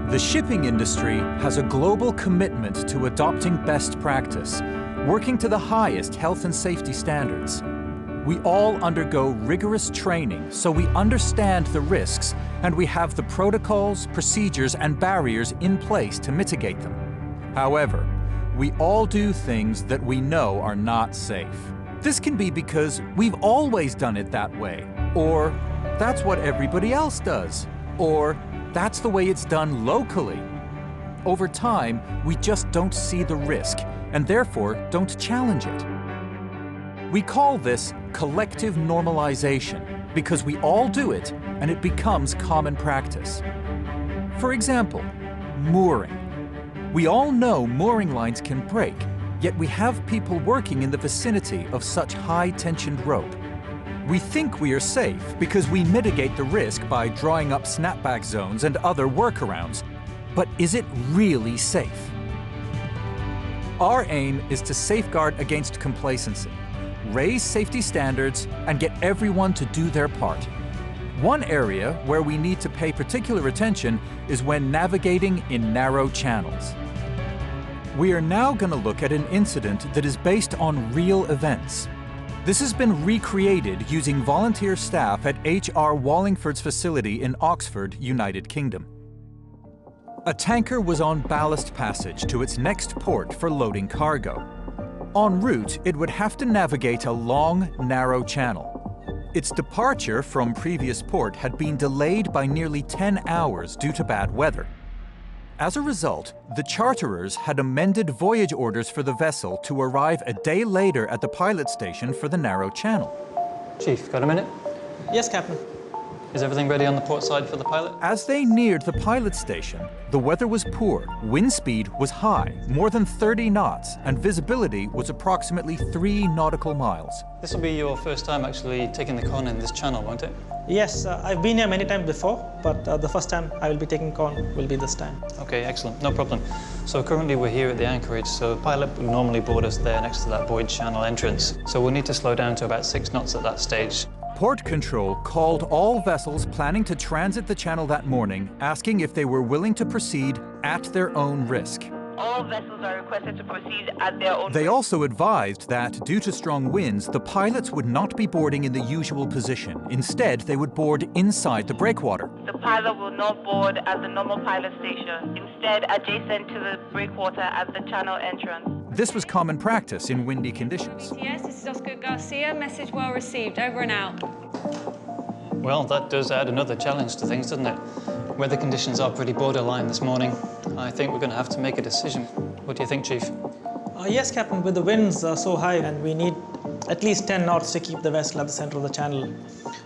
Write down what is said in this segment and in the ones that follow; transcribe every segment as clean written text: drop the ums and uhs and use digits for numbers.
The shipping industry has a global commitment to adopting best practice, working to the highest health and safety standards. We all undergo rigorous training so we understand the risks and we have the protocols, procedures, and barriers in place to mitigate them. However, we all do things that we know are not safe. This can be because we've always done it that way, or that's what everybody else does, or that's the way it's done locally. Over time, we just don't see the risk and therefore don't challenge it. We call this collective normalization because we all do it and it becomes common practice. For example, mooring. We all know mooring lines can break, yet we have people working in the vicinity of such high-tensioned rope. We think we are safe because we mitigate the risk by drawing up snapback zones and other workarounds. But is it really safe? Our aim is to safeguard against complacency, raise safety standards, and get everyone to do their part. One area where we need to pay particular attention is when navigating in narrow channels. We are now going to look at an incident that is based on real events. This has been recreated using volunteer staff at H.R. Wallingford's facility in Oxford, United Kingdom. A tanker was on ballast passage to its next port for loading cargo. En route, it would have to navigate a long, narrow channel. Its departure from previous port had been delayed by nearly 10 hours due to bad weather. As a result, the charterers had amended voyage orders for the vessel to arrive a day later at the pilot station for the narrow channel. Chief, got a minute? Yes, Captain. Is everything ready on the port side for the pilot? As they neared the pilot station, the weather was poor, wind speed was high, more than 30 knots, and visibility was approximately 3 nautical miles. This will be your first time actually taking the con in this channel, won't it? Yes, I've been here many times before, but the first time I will be taking con will be this time. Okay, excellent, no problem. So currently we're here at the anchorage, so the pilot would normally board us there next to that void channel entrance. So we'll need to slow down to about 6 knots at that stage. Port Control called all vessels planning to transit the channel that morning, asking if they were willing to proceed at their own risk. All vessels are requested to proceed at their own risk. They also advised that, due to strong winds, the pilots would not be boarding in the usual position. Instead, they would board inside the breakwater. The pilot will not board at the normal pilot station, instead adjacent to the breakwater at the channel entrance. This was common practice in windy conditions. Yes, this is Oscar Garcia. Message well received. Over and out. Well, that does add another challenge to things, doesn't it? Weather conditions are pretty borderline this morning. I think we're going to have to make a decision. What do you think, Chief? Yes, Captain, with the winds so high and we need at least 10 knots to keep the vessel at the center of the channel.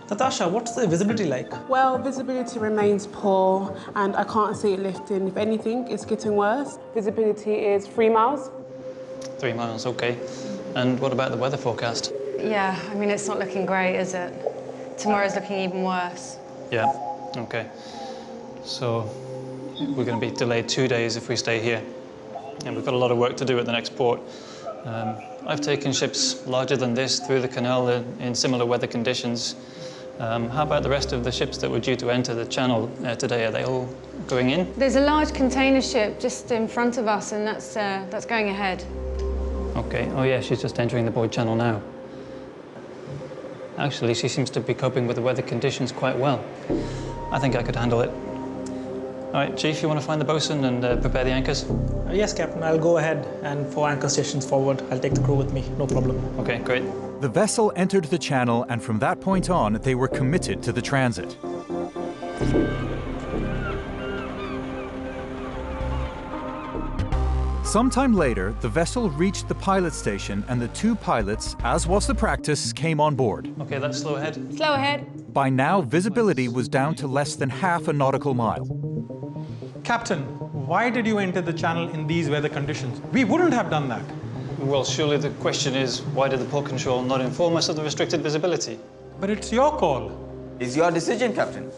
Natasha, what's the visibility like? Well, visibility remains poor and I can't see it lifting. If anything, it's getting worse. Visibility is 3 miles. 3 miles, okay. And what about the weather forecast? Yeah, I mean, it's not looking great, is it? Tomorrow's looking even worse. Yeah, okay. So we're going to be delayed 2 days if we stay here. And we've got a lot of work to do at the next port. I've taken ships larger than this through the canal in similar weather conditions. How about the rest of the ships that were due to enter the channel today? Are they all going in? There's a large container ship just in front of us, and that's going ahead. Okay. Oh, yeah, she's just entering the void channel now. Actually, she seems to be coping with the weather conditions quite well. I think I could handle it. All right, Chief, you want to find the bosun and prepare the anchors? Yes, Captain, I'll go ahead, and for anchor stations forward, I'll take the crew with me, no problem. Okay, great. The vessel entered the channel, and from that point on, they were committed to the transit. Sometime later, the vessel reached the pilot station, and the 2 pilots, as was the practice, came on board. Okay, that's slow ahead. Slow ahead. By now, visibility was down to less than half a nautical mile. Captain, why did you enter the channel in these weather conditions? We wouldn't have done that. Well, surely the question is, why did the port control not inform us of the restricted visibility? But it's your call. It's your decision, Captain.